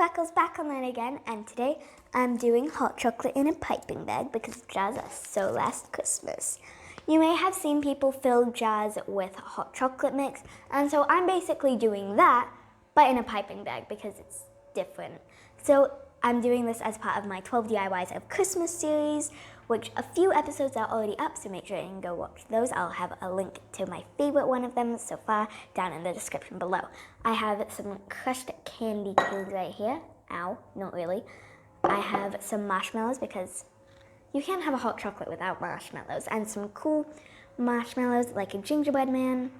Freckles back online again, and today I'm doing hot chocolate in a piping bag because jars are so last Christmas. You may have seen people fill jars with hot chocolate mix, and so I'm basically doing that, but in a piping bag because it's different. So I'm doing this as part of my 12 DIYs of Christmas series, which a few episodes are already up, so make sure you can go watch those. I'll have a link to my favorite one of them so far down in the description below. I have some crushed candy canes right here. Ow, not really. I have some marshmallows because you can't have a hot chocolate without marshmallows, and some cool marshmallows like a gingerbread man,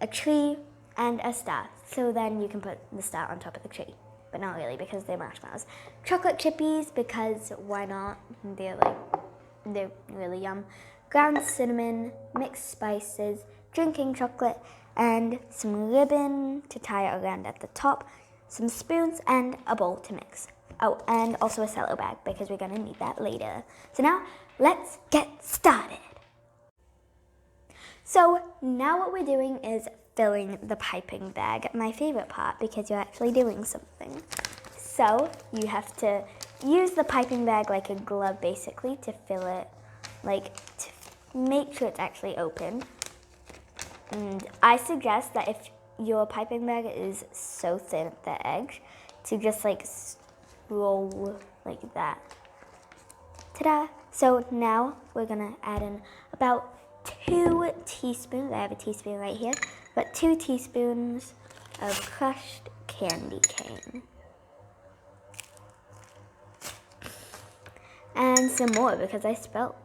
a tree, and a star. So then you can put the star on top of the tree. But not really because they're marshmallows. Chocolate chippies because why not? They're really yum. Ground cinnamon, mixed spices, drinking chocolate, and some ribbon to tie it around at the top, some spoons, and a bowl to mix. Oh, and also a Cello bag because we're gonna need that later. So now, let's get started. So now what we're doing is filling the piping bag, my favorite part because you're actually doing something. So you have to use the piping bag like a glove basically to fill it, like to make sure it's actually open. And I suggest that if your piping bag is so thin at the edge, to just like roll like that. Ta-da! So now we're gonna add in about 2 teaspoons, I have a teaspoon right here, but 2 teaspoons of crushed candy cane. And some more because I spilled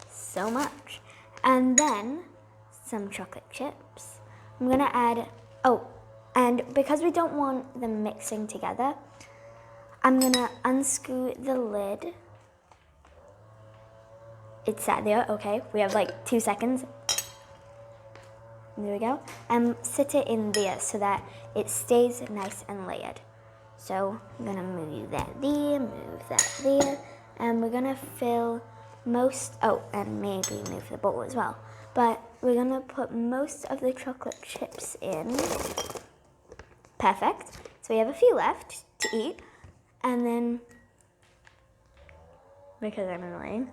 so much. And then some chocolate chips. I'm gonna add, and because we don't want them mixing together, I'm gonna unscrew the lid. It's sat there, okay. We have like 2 seconds. There we go. And sit it in there so that it stays nice and layered. So I'm gonna move that there, move that there, and we're gonna fill and maybe move the bowl as well. But we're gonna put most of the chocolate chips in. Perfect. So we have a few left to eat, and then, because I'm annoying,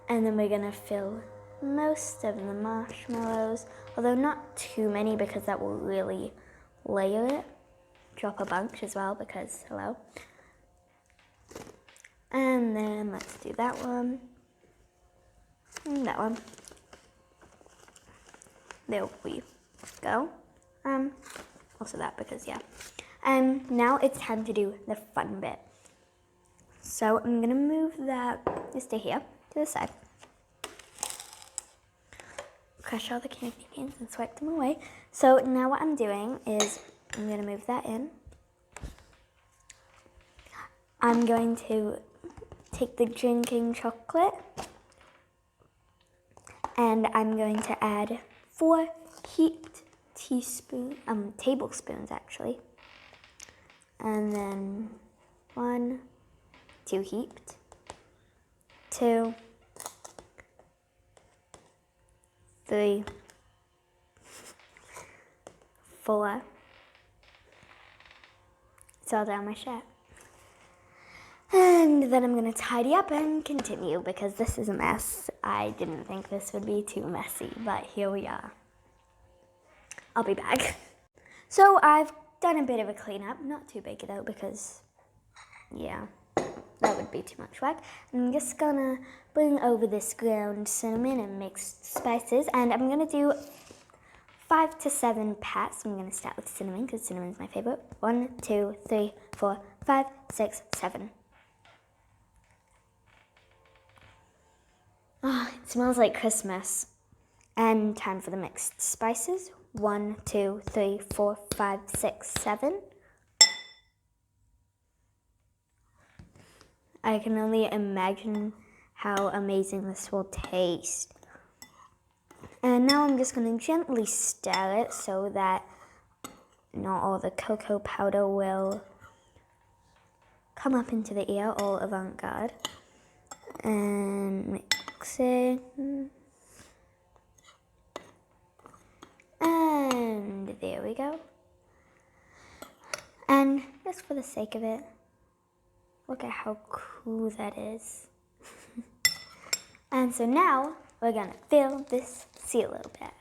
and then we're gonna fill most of the marshmallows, although not too many because that will really layer it. Drop a bunch as well because, hello. And then let's do that one. And that one. There we go. Also that because, yeah. And now it's time to do the fun bit. So I'm gonna move that, just stay here, to the side. Crush all the candy canes and swipe them away. So now what I'm doing is I'm gonna move that in. I'm going to take the drinking chocolate and I'm going to add 4 heaped tablespoons actually. And then 1, 2 heaped, 2, 3, 4. It's all down my shirt. And then I'm gonna tidy up and continue because this is a mess. I didn't think this would be too messy, but here we are. I'll be back. So I've done a bit of a cleanup, not too big though because, yeah, that would be too much work. I'm just gonna bring over this ground cinnamon and mixed spices, and I'm gonna do 5 to 7 pats. I'm gonna start with cinnamon because cinnamon's my favorite. 1, 2, 3, 4, 5, 6, 7. Oh, it smells like Christmas. And time for the mixed spices. 1, 2, 3, 4, 5, 6, 7. I can only imagine how amazing this will taste. And now I'm just going to gently stir it so that not all the cocoa powder will come up into the air, all avant-garde. And mix it. And there we go. And just for the sake of it. Look at how cool that is. And so now we're gonna fill this Cello bag.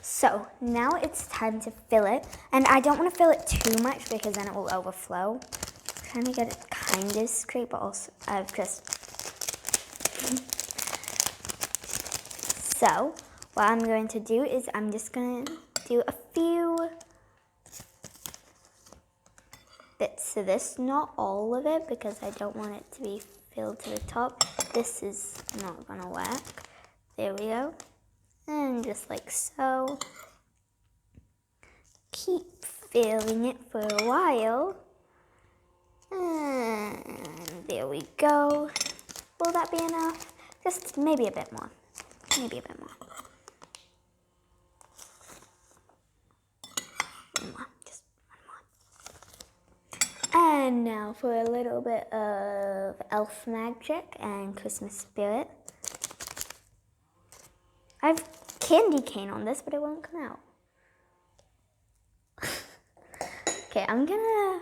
So now it's time to fill it, and I don't want to fill it too much because then it will overflow. I'm trying to get it kind of straight, but also I've just... So what I'm going to do is I'm just going to do a few bits of this, not all of it because I don't want it to be filled to the top. This is not going to work. There we go. And just like so. Keep filling it for a while. And there we go. Will that be enough? Just maybe a bit more. Maybe a bit more. One more. Just one more. And now for a little bit of elf magic and Christmas spirit. I have candy cane on this, but it won't come out. Okay, I'm gonna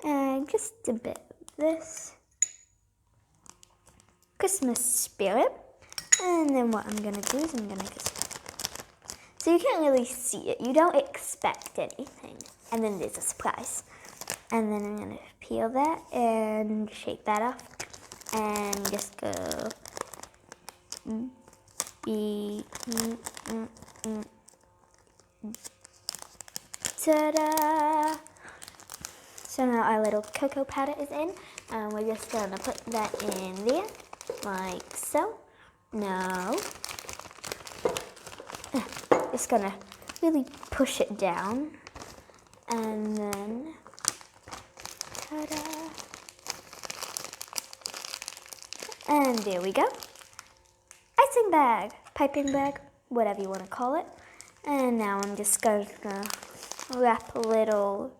add just a bit of this Christmas spirit. And then what I'm gonna do is I'm gonna just... So you can't really see it. You don't expect anything. And then there's a surprise. And then I'm gonna peel that and shake that off. And just go ta-da! So now our little cocoa powder is in, and we're just gonna put that in there, like so. Now, just gonna really push it down, and then ta-da! And there we go. Icing bag, piping bag, whatever you want to call it. And now I'm just going to wrap a little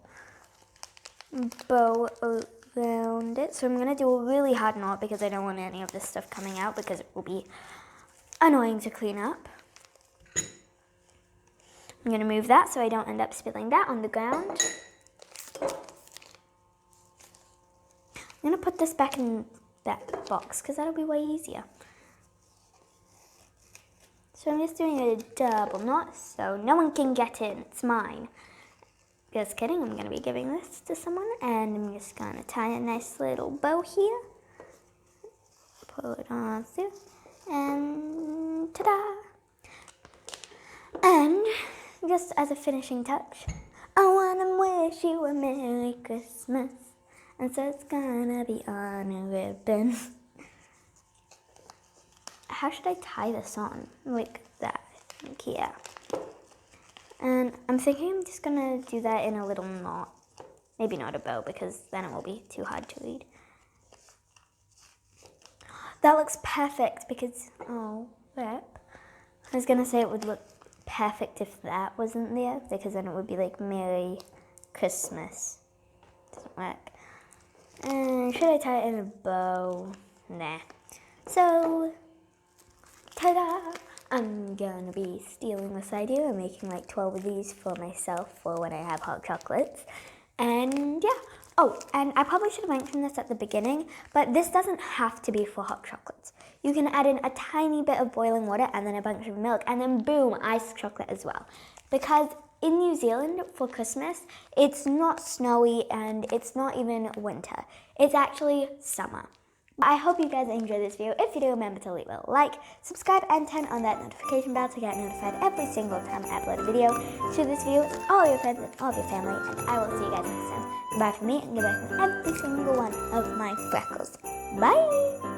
bow around it. So I'm going to do a really hard knot because I don't want any of this stuff coming out because it will be annoying to clean up. I'm going to move that so I don't end up spilling that on the ground. I'm going to put this back in that box because that'll be way easier. So I'm just doing a double knot so no one can get in, it's mine. Just kidding, I'm going to be giving this to someone and I'm just going to tie a nice little bow here. Pull it on through and ta-da! And just as a finishing touch, I want to wish you a Merry Christmas. And so it's gonna be on a ribbon. How should I tie this on? Like that, I think, yeah. And I'm thinking I'm just gonna do that in a little knot. Maybe not a bow because then it will be too hard to read. That looks perfect because, oh, rip. I was gonna say it would look perfect if that wasn't there because then it would be like Merry Christmas. Doesn't work. Should I tie it in a bow? Nah. So, ta-da! I'm gonna be stealing this idea and making like 12 of these for myself for when I have hot chocolates. And yeah. Oh, and I probably should have mentioned this at the beginning, but this doesn't have to be for hot chocolates. You can add in a tiny bit of boiling water and then a bunch of milk and then boom, iced chocolate as well. Because in New Zealand for Christmas, it's not snowy and it's not even winter. It's actually summer. I hope you guys enjoyed this video. If you do, remember to leave a like, subscribe, and turn on that notification bell to get notified every single time I upload a video. Share this video with all your friends and all of your family, and I will see you guys next time. Goodbye from me, and goodbye from every single one of my freckles. Bye!